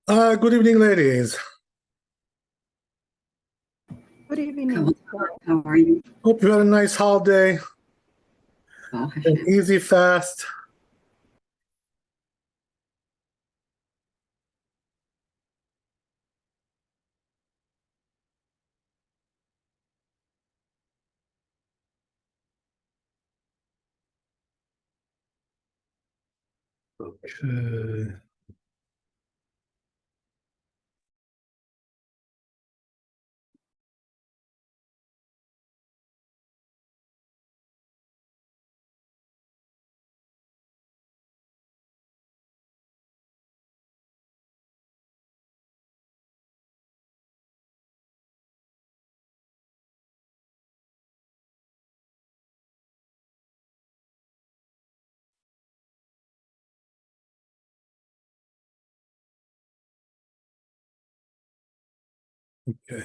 Good evening, ladies. Good evening. How are you? Hope you had a nice holiday, Oh, an easy fast. Okay. Okay.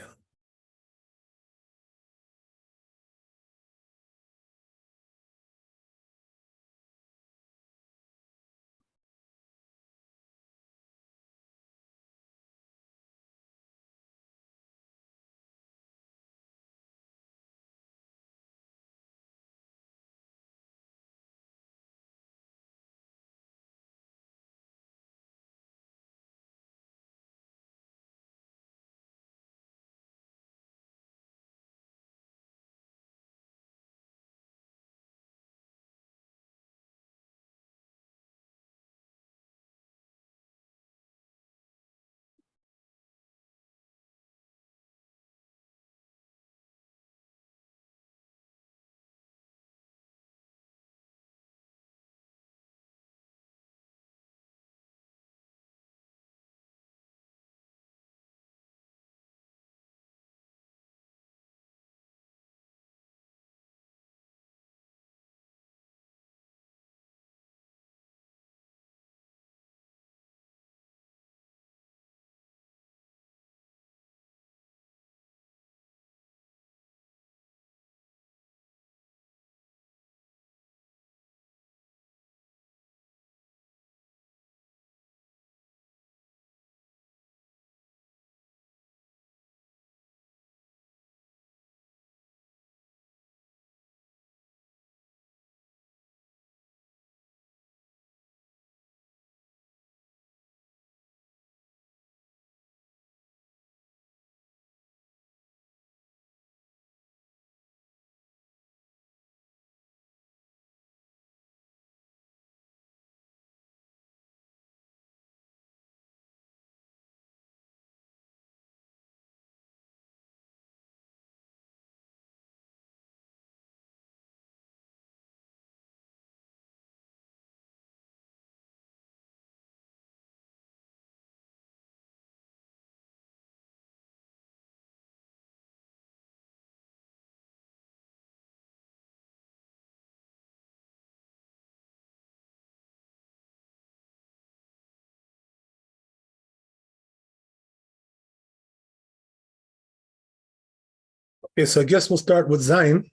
Okay, so I guess we'll start with Zayin.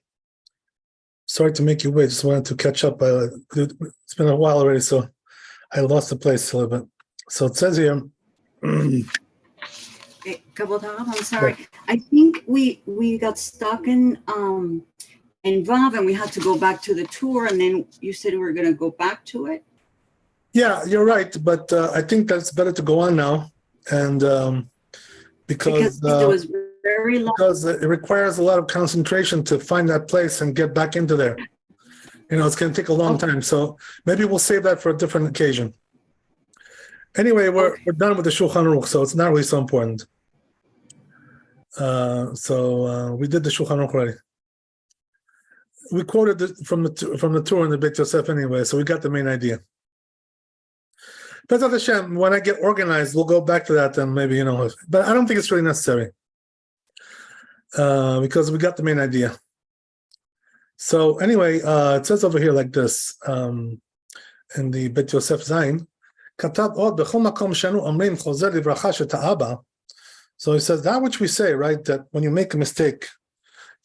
Sorry to make you wait. Just wanted to catch up. It's been a while already, so I lost the place a little bit. So it says here. I'm sorry. I think we got stuck in Vav, and we had to go back to the tour, and then you said we were going to go back to it. Yeah, you're right, but I think that's better to go on now, and because it was very long. Because it requires a lot of concentration to find that place and get back into there. You know, it's going to take a long time, so maybe we'll save that for a different occasion. Anyway, we're done with the Shulchan Aruch, so it's not really so important. We did the Shulchan Aruch already. We quoted from the tour in the Beit Yosef anyway, so we got the main idea. Bezat Hashem, when I get organized, we'll go back to that and maybe, but I don't think it's really necessary because we got the main idea. So anyway, it says over here like this in the Beit Yosef Zayin. So he says that which we say, right, that when you make a mistake,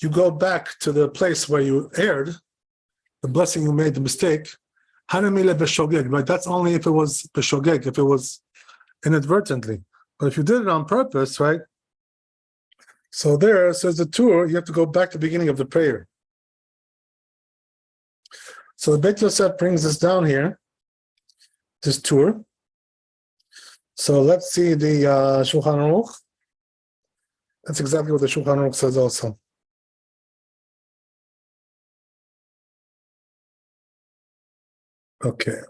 you go back to the place where you erred, the blessing you made, the mistake. Right? That's only if it was b'shogeg, if it was inadvertently. But if you did it on purpose, right? So there says the tour, you have to go back to the beginning of the prayer. So the Beit Yosef brings us down here, this tour. So let's see the Shulchan Aruch. That's exactly what the Shulchan Aruch says also. Okay.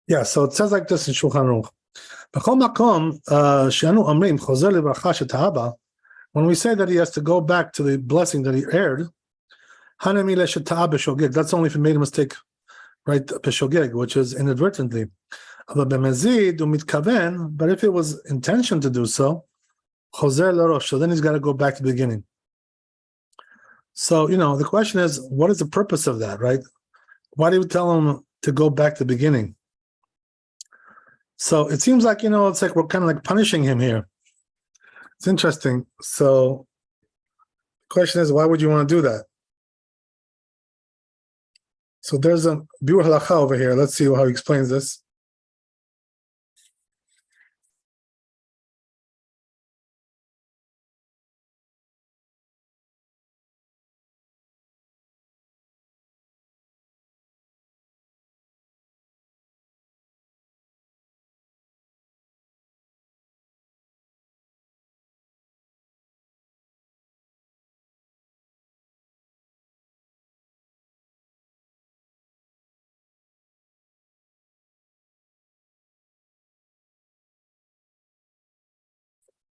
Yeah, so it says like this in Shulchan Aruch. בכל מקום שאנו אומרים חוזר לברכה שתהבה, when we say that he has to go back to the blessing that he aired, hanami leshetah b'shogeg, that's only if he made a mistake, right, b'shogeg, which is inadvertently. אבל במזיד הוא מתכוון, but if it was intention to do so, חוזר לראש, so then he's got to go back to the beginning. So, the question is, what is the purpose of that, right? Why do you tell him to go back to the beginning? So it seems like, it's like we're kind of like punishing him here. It's interesting. So the question is, why would you want to do that? So there's a Biur Halacha over here. Let's see how he explains this.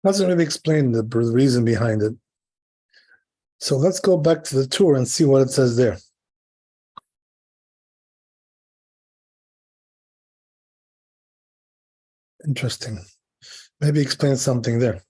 Doesn't really explain the reason behind it. So let's go back to the tour and see what it says there. Interesting. Maybe explain something there.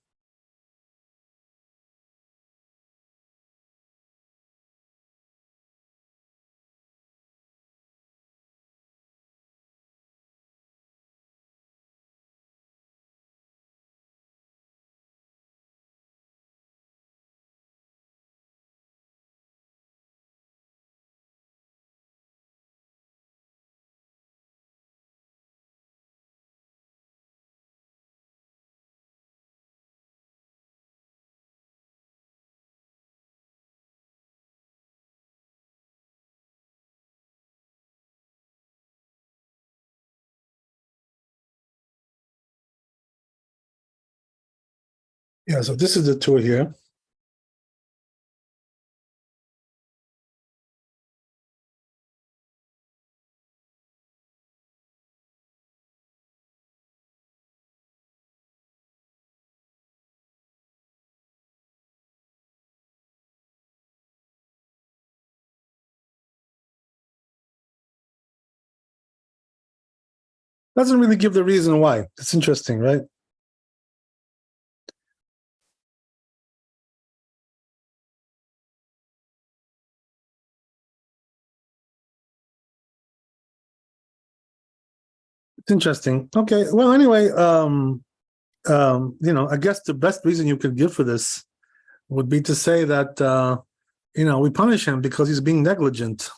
Yeah, so this is the tour here. Doesn't really give the reason why. It's interesting, right? It's interesting. Okay. Well, anyway, I guess the best reason you could give for this would be to say that, we punish him because he's being negligent.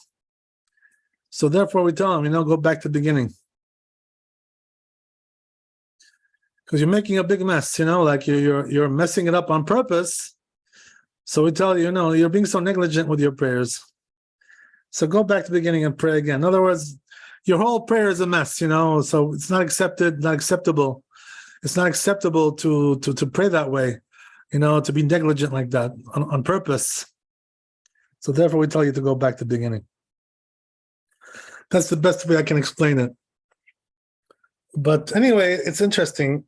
So therefore we tell him, go back to the beginning. Because you're making a big mess, like you're messing it up on purpose. So we tell you, you're being so negligent with your prayers. So go back to the beginning and pray again. In other words, your whole prayer is a mess, so it's not acceptable. It's not acceptable to pray that way, to be negligent like that on purpose. So therefore we tell you to go back to the beginning. That's the best way I can explain it. But anyway, it's interesting.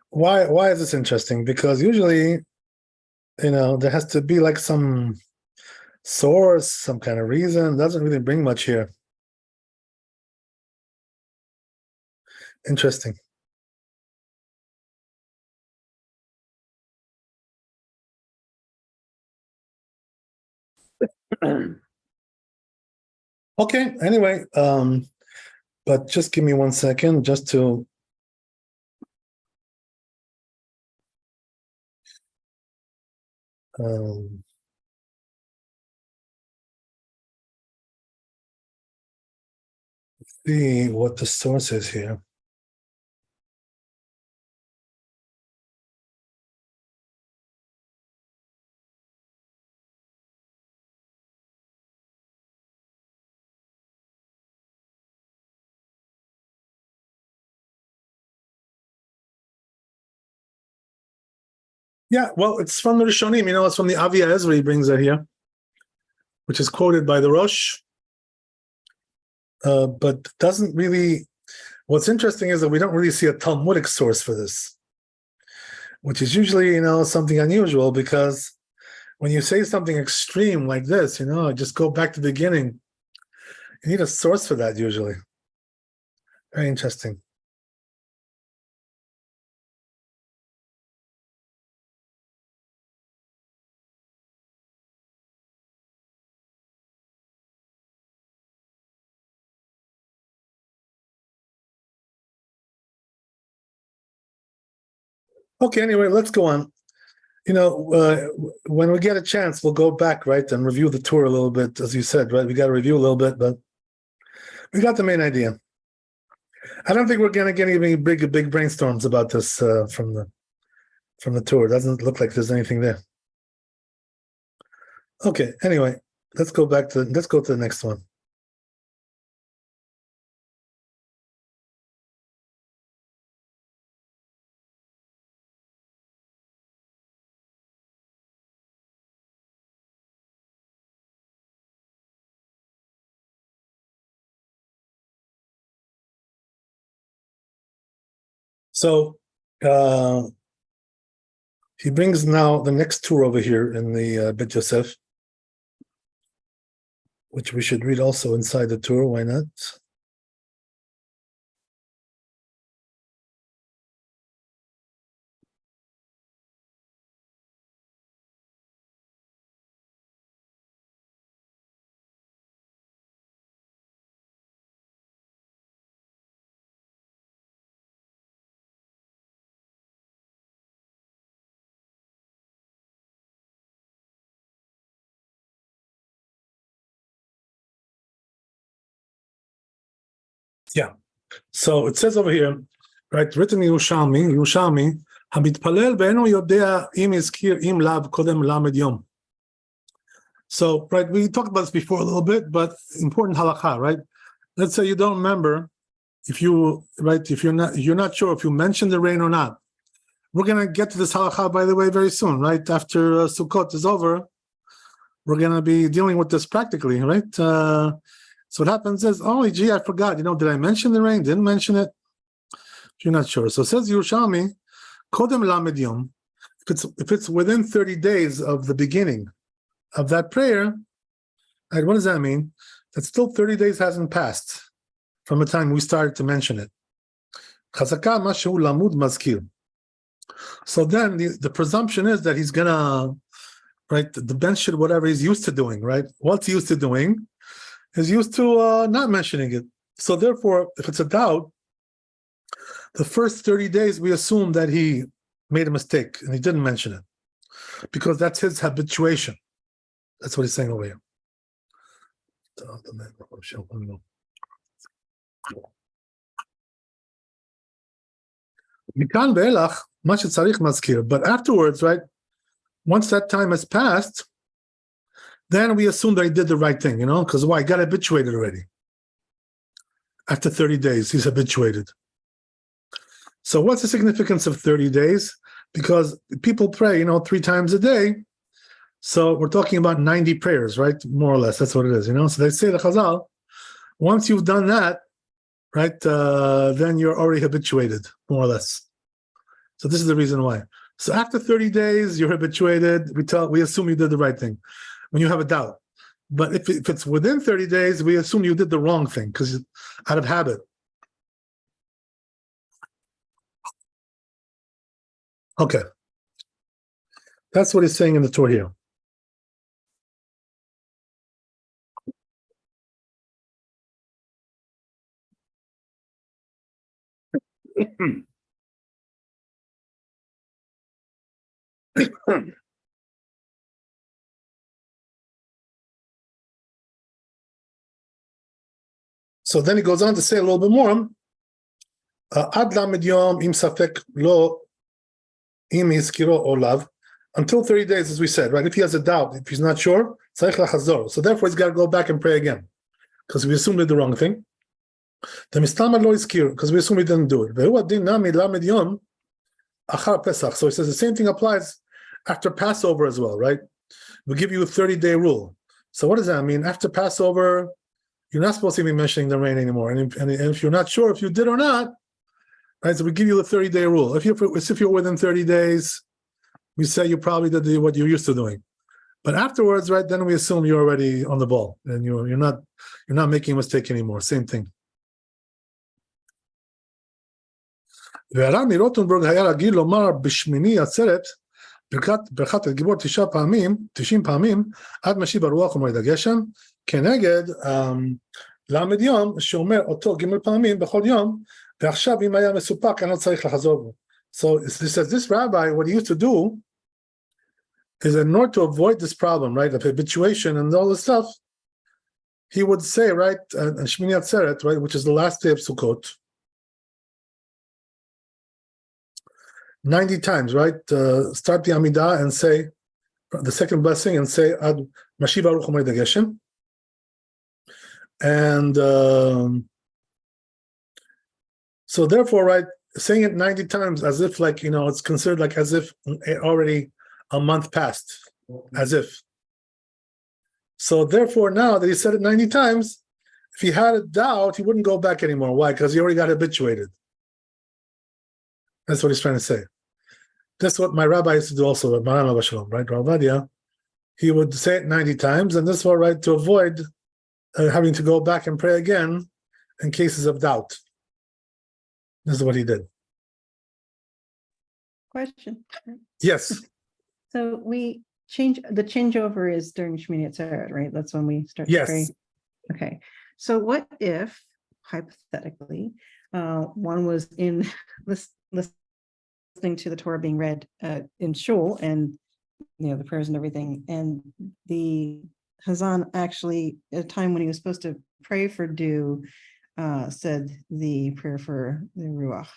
Why is this interesting? Because usually, there has to be like some source, some kind of reason. It doesn't really bring much here. Interesting. Okay, anyway, but just give me 1 second just to see what the source is here. Yeah, well, it's from the Rishonim, it's from the Avia Ezra, he brings that here, which is quoted by the Rosh, but doesn't really, what's interesting is that we don't really see a Talmudic source for this, which is usually, something unusual, because when you say something extreme like this, just go back to the beginning, you need a source for that usually. Very interesting. Okay, anyway, let's go on. When we get a chance, we'll go back, right, and review the tour a little bit, as you said, right? We got to review a little bit, but we got the main idea. I don't think we're going to get any big brainstorms about this from the tour. It doesn't look like there's anything there. Okay, anyway, let's go to the next one. So he brings now the next tour over here in the Bet Yosef, which we should read also inside the tour. Why not? Yeah. So it says over here, right, written in Yerushalmi, המתפלל ואינו יודע אם הזכיר אם לאו קודם למד יום. So, right, we talked about this before a little bit, but important halakha, right? Let's say you don't remember if you're not sure if you mentioned the rain or not. We're going to get to this halakha, by the way, very soon, right? After Sukkot is over, we're going to be dealing with this practically, right? So what happens is, oh, gee, I forgot, did I mention the rain? Didn't mention it? If you're not sure. So it says Yerushalmi, Kodem Lamed Yom, if it's within 30 days of the beginning of that prayer, right, what does that mean? That still 30 days hasn't passed from the time we started to mention it. Chazaka mashu lamud mazkir. So then the presumption is that he's gonna, right, the bench should whatever he's used to doing, right? What's he used to doing is used to not mentioning it. So therefore, if it's a doubt, the first 30 days we assume that he made a mistake and he didn't mention it because that's his habituation. That's what he's saying over here. But afterwards, right, once that time has passed, then we assume that he did the right thing, because why? He got habituated already. After 30 days, he's habituated. So what's the significance of 30 days? Because people pray, 3 times a day. So we're talking about 90 prayers, right? More or less, that's what it is, So they say the Chazal, once you've done that, right, then you're already habituated, more or less. So this is the reason why. So after 30 days, you're habituated. We assume you did the right thing when you have a doubt. But if it's within 30 days, we assume you did the wrong thing because out of habit. Okay. That's what he's saying in the Torah here. So then he goes on to say a little bit more. Ad lamed yom im safek lo im iskiro olav, until 30 days, as we said, right? If he has a doubt, if he's not sure, tzarich lachazor. So therefore, he's got to go back and pray again, because we assumed he did the wrong thing. The mistama lo iskir, because we assumed he didn't do it. Ve'hu adin nami lamed yom achar pesach. So he says the same thing applies after Passover as well, right? We give you a 30-day rule. So what does that mean? After Passover, you're not supposed to be mentioning the rain anymore. And if you're not sure if you did or not, right? So we give you a 30-day rule. If you're within 30 days, we say you probably did what you're used to doing. But afterwards, right, then we assume you're already on the ball and you're not making a mistake anymore. Same thing. והרב מרוטנבורג היה רגיל לומר בשמיני עצרת ברכת הגיבור 90 פעמים עד משיב הרוח ומועד הגשם, כנגד למד יום שאומר אותו ג' פעמים בכל יום, ועכשיו אם היה מסופק אני לא צריך לחזור בו. So it says this rabbi, what he used to do is, in order to avoid this problem, right, of habituation and all this stuff, he would say, right, Shmini Atzeret, right, which is the last day of Sukkot, 90 times, right? Start the Amidah and say the second blessing and say Ad Mashiv Aruch U'Moed HaGeshem. And so therefore, right, saying it 90 times as if like, it's considered like as if already a month passed, as if. So therefore now that he said it 90 times, if he had a doubt, he wouldn't go back anymore. Why? Because he already got habituated. That's what he's trying to say. That's what my rabbi used to do also, right? Rabbi, he would say it 90 times, and this was right to avoid having to go back and pray again in cases of doubt. This is what he did. Question. Yes. So the changeover is during Shmini Atzeret, right? That's when we start to pray. Yes. Okay. So what if, hypothetically, one was in listening to the Torah being read in shul, and the prayers and everything, and the Hazan actually, at a time when he was supposed to pray for dew, said the prayer for the Ruach.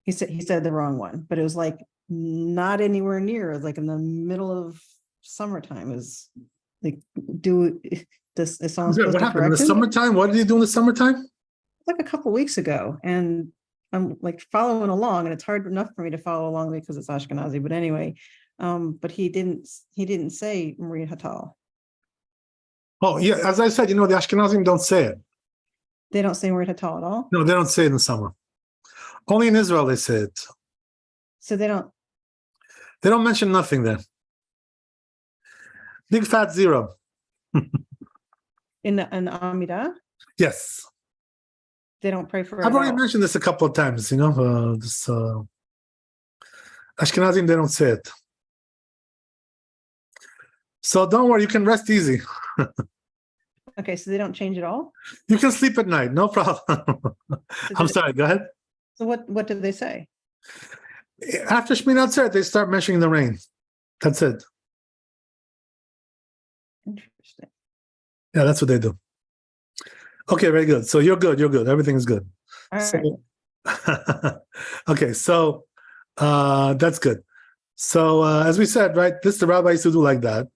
He said the wrong one, but it was like not anywhere near. It was like in the middle of summertime. Is like is someone supposed what to happened in the correct him? summertime? What did he do in the summertime? Like a couple weeks ago, and I'm like following along, and it's hard enough for me to follow along because it's Ashkenazi. But anyway, but he didn't say Maria Hatal. Oh yeah, as I said, the Ashkenazim don't say it. They don't say Maria Hatal at all. No, they don't say it in the summer. Only in Israel they say it. So they don't. They don't mention nothing there. Big fat zero. In the Amidah, Yes. they don't pray for it. I've already mentioned this a couple of times, Ashkenazim, they don't say it. So don't worry, you can rest easy. Okay, so they don't change at all? You can sleep at night, no problem. I'm sorry, go ahead. So what did they say? After Shmini Atzeret, they start mentioning the rain. That's it. Interesting. Yeah, that's what they do. Okay, very good. So you're good. Everything is good. All right. Okay, so that's good. So as we said, right, this the rabbi used to do like that.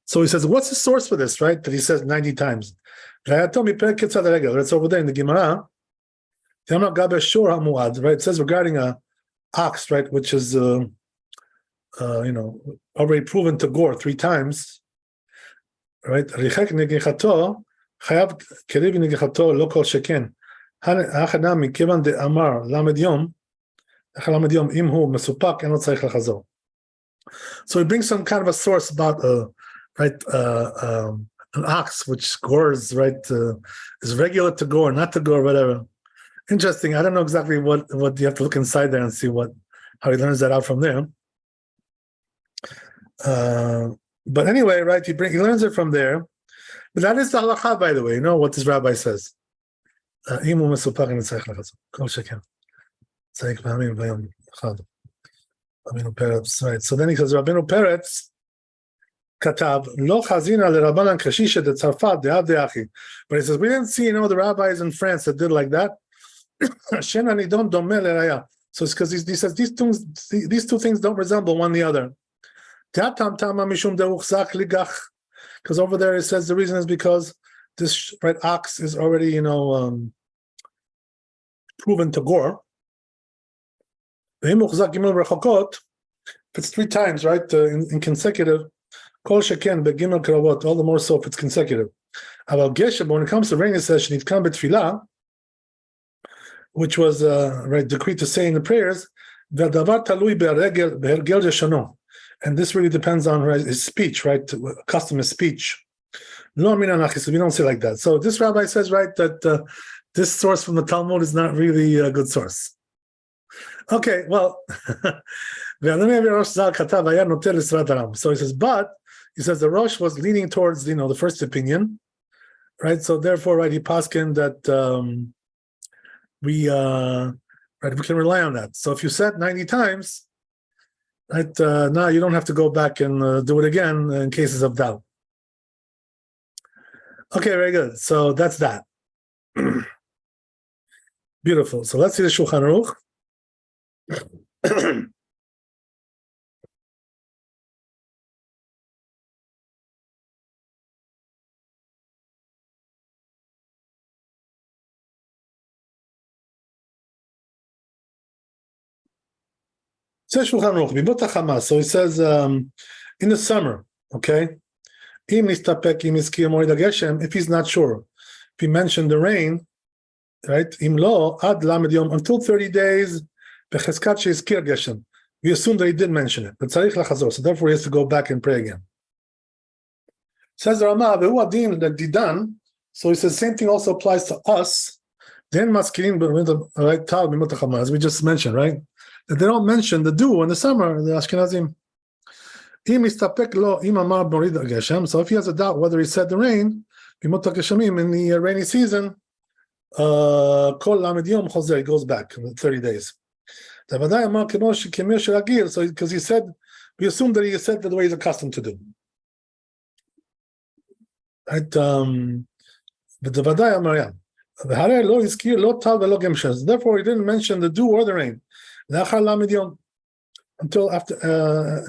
So he says, what's the source for this, right? That he says 90 times. It's over there in the Gemara. Right? It says regarding a ox, right, which is already proven to gore 3 times. Right? So he brings some kind of a source about an ox which gores, right, is regular to gore, not to gore, whatever. Interesting. I don't know exactly what you have to look inside there and see how he learns that out from there. But anyway, right, he learns it from there. But that is the halacha, by the way. You know what this rabbi says. אם הוא מסופק, אני צריך לחזור. כל שכן. צריך פעמים ביום אחד. רבינו פרץ, right. So then he says, רבינו פרץ כתב, לא חזינה לרבנן קשישא דצרפת דאב דאחי. But he says, we didn't see, the rabbis in France that did like that. שאין הנידון דומה לראיה. So it's because he says these two things don't resemble one the other. Because over there it says the reason is because this ox is already proven to gore. If it's 3 times, right, in consecutive, all the more so if it's consecutive. But when it comes to rain, it says which was decreed to say in the prayers, and this really depends on his speech, right? Custom is speech. We don't say like that. So this rabbi says, right, that this source from the Talmud is not really a good source. Okay, well, so he says, but he says the Rosh was leaning towards, the first opinion, right? So therefore, right, he paskened that we can rely on that. So if you said 90 times, right, now you don't have to go back and do it again in cases of doubt. Okay, very good. So that's that. Beautiful. So let's see the Shulchan Aruch. So he says in the summer, okay, if he's not sure, if he mentioned the rain, right, until 30 days, we assume that he did mention it, but so therefore he has to go back and pray again. Says the Rama, so he says same thing also applies to us. Then as we just mentioned, right? That they don't mention the dew in the summer, the Ashkenazim. So if he has a doubt whether he said the rain, in the rainy season, he goes back 30 days. So because he said, we assume that he said that the way he's accustomed to do. Right? But the therefore he didn't mention the dew or the rain. Until after,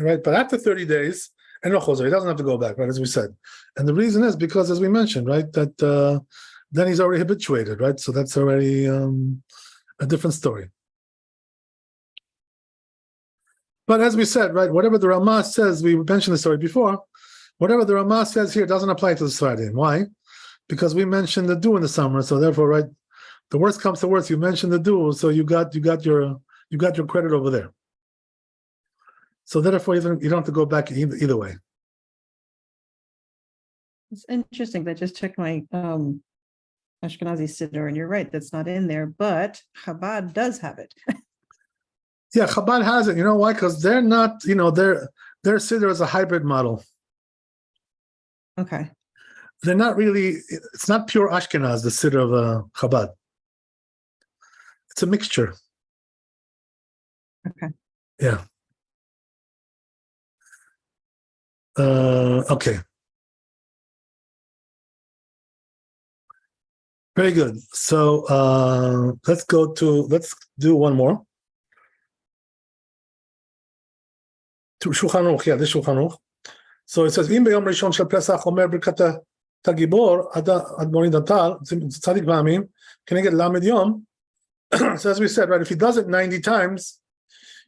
right? But after 30 days, and he doesn't have to go back, right? As we said, and the reason is because, as we mentioned, right, that then he's already habituated, right? So that's already a different story. But as we said, right, whatever the Rama says, we mentioned the story before. Whatever the Rama says here doesn't apply to the Sfaradim. Why? Because we mentioned the dew in the summer, so therefore, right, the worst comes to worst, you mentioned the dew, so you got your credit over there. So therefore, you don't have to go back either way. It's interesting. I just checked my Ashkenazi Siddur, and you're right, that's not in there, but Chabad does have it. Yeah, Chabad has it. You know why? Because they're not, their Siddur is a hybrid model. Okay. They're not really, it's not pure Ashkenaz, the Siddur of Chabad. It's a mixture. Okay. Yeah. Okay. Very good. So let's do one more. To Shulchan Aruch, yeah, this Shulchan Aruch. So it says, "Im b'yom rishon shel Pesach omer birkat hagibor ad morid atal tzadik v'amin keneged lamed yom." So as we said, right, if he does it 90 times,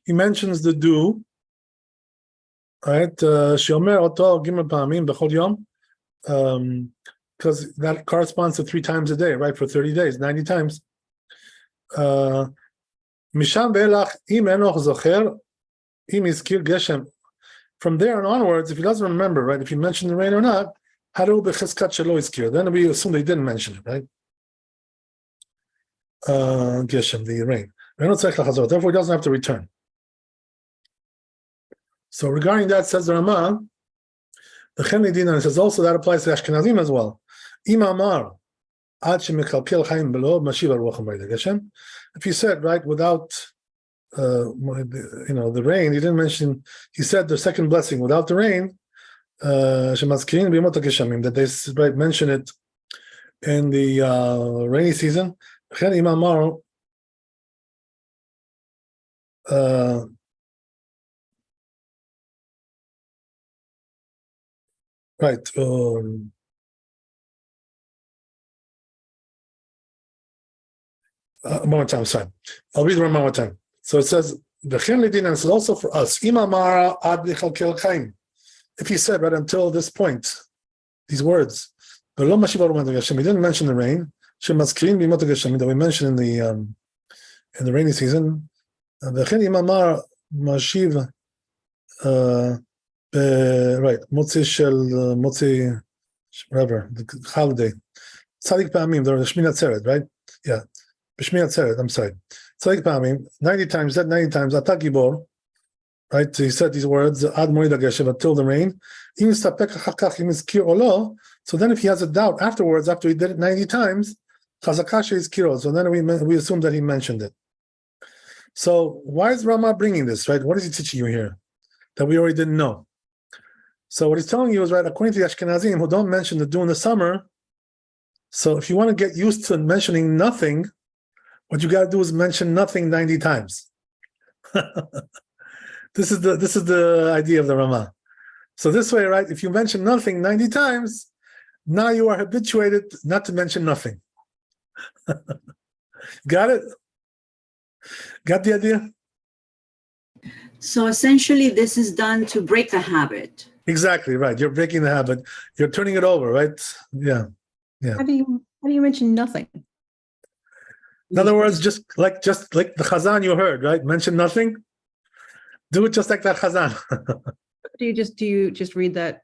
he mentions the dew, right? Sheomer oto gimel pa'amim b'chol yom, because that corresponds to 3 times a day, right? For 30 days, 90 times. Misham ve'elach im enoch zocher. From there on onwards, if he doesn't remember, right, if he mentioned the rain or not, then we assume they didn't mention it, right? Geshem, the rain. Therefore, he doesn't have to return. So regarding that, says the Rama, V'chen lidina, it says also that applies to Ashkenazim as well. Im amar, ad shemechalkel chaim belo, mashiv haruach hamayda Geshem. If you said, right, without, the rain, he didn't mention, he said the second blessing, without the rain, shemazkirin b'yomot hageshamim, that they right, mention it in the rainy season. V'chen im amar, right. One more time, sorry. I'll read it one more time. So it says, "V'chen lidin," and it's also for us. Imamara ad lichalkel chaim. If he said right until this point, these words, he didn't mention the rain. That we mentioned in the rainy season. V'chen imamara mashiv. Right, Motzi, whatever, the holiday. Tzadik Pa'amim, the Shmini Atzeret, right? Yeah, Shmini Atzeret, I'm sorry. Tzadik Pa'amim, 90 times, said 90 times, Ata Gibor, right? He said these words, Ad Moed HaGeshem, until the rain. So then if he has a doubt afterwards, after he did it 90 times, Chazakasha is Kiro. So then we assume that he mentioned it. So why is Rama bringing this, right? What is he teaching you here that we already didn't know? So what he's telling you is, right, according to the Ashkenazim, who don't mention the dew in the summer, so if you want to get used to mentioning nothing, what you got to do is mention nothing 90 times. This is the idea of the Rama. So this way, right, if you mention nothing 90 times, now you are habituated not to mention nothing. Got it? Got the idea? So essentially, this is done to break the habit. Exactly right. You're breaking the habit. You're turning it over, right? Yeah. How do you mention nothing? In other words, just like the Chazan you heard, right? Mention nothing. Do it just like that Chazan. Do you just read that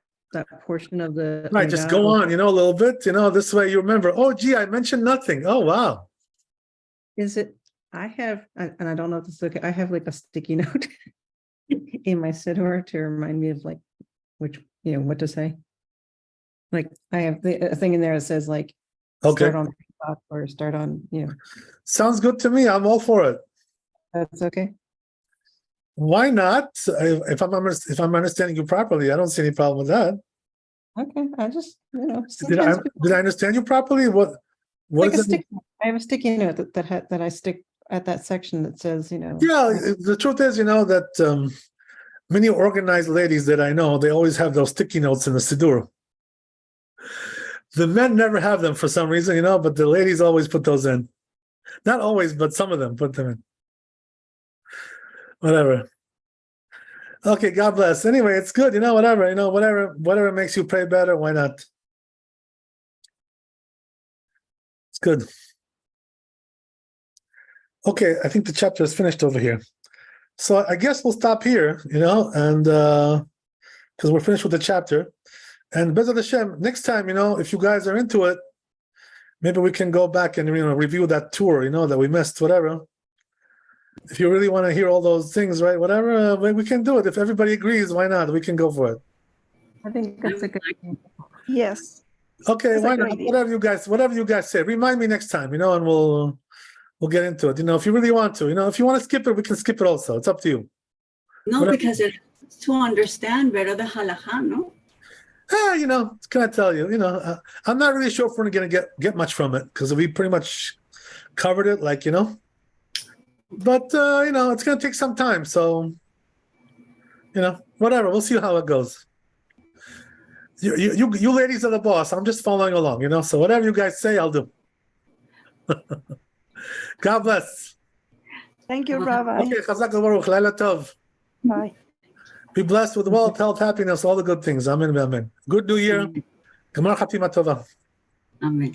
portion of the Right, just go on, a little bit, this way you remember, oh gee, I mentioned nothing. Oh wow. Is it I have, and I don't know if this is okay, I have like a sticky note in my siddur to remind me of like which, what to say. Like I have a thing in there that says like, okay, start on top or start on, Sounds good to me. I'm all for it. That's okay. Why not? If I'm understanding you properly, I don't see any problem with that. Okay, I just, Did I understand you properly? What like is it? I have a sticky note that I stick at that section that says, Yeah, the truth is, that many organized ladies that I know, they always have those sticky notes in the siddur. The men never have them for some reason, but the ladies always put those in. Not always, but some of them put them in. Whatever. Okay, God bless. Anyway, it's good, whatever makes you pray better, why not? It's good. Okay, I think the chapter is finished over here. So I guess we'll stop here, and because we're finished with the chapter. And Bezat Hashem, next time, if you guys are into it, maybe we can go back and review that tour, that we missed, whatever. If you really want to hear all those things, right, whatever, we can do it. If everybody agrees, why not? We can go for it. I think that's a good idea. Yes. Okay, That's a why good not? idea. Whatever you guys say. Remind me next time, and we'll get into it. If you really want to, if you want to skip it, we can skip it also. It's up to you. No, Whatever. because it's to understand better the halakha, no? Can I tell you, I'm not really sure if we're going to get much from it because we pretty much covered it, but it's going to take some time. So, whatever, we'll see how it goes. You ladies are the boss. I'm just following along, so whatever you guys say, I'll do. God bless. Thank you, Rabbi. Okay, Chazak Baruch, Laila Tov. Bye. Be blessed with wealth, health, happiness, all the good things. Amen, amen. Good New Year. Gemar Chatima Tova. Amen.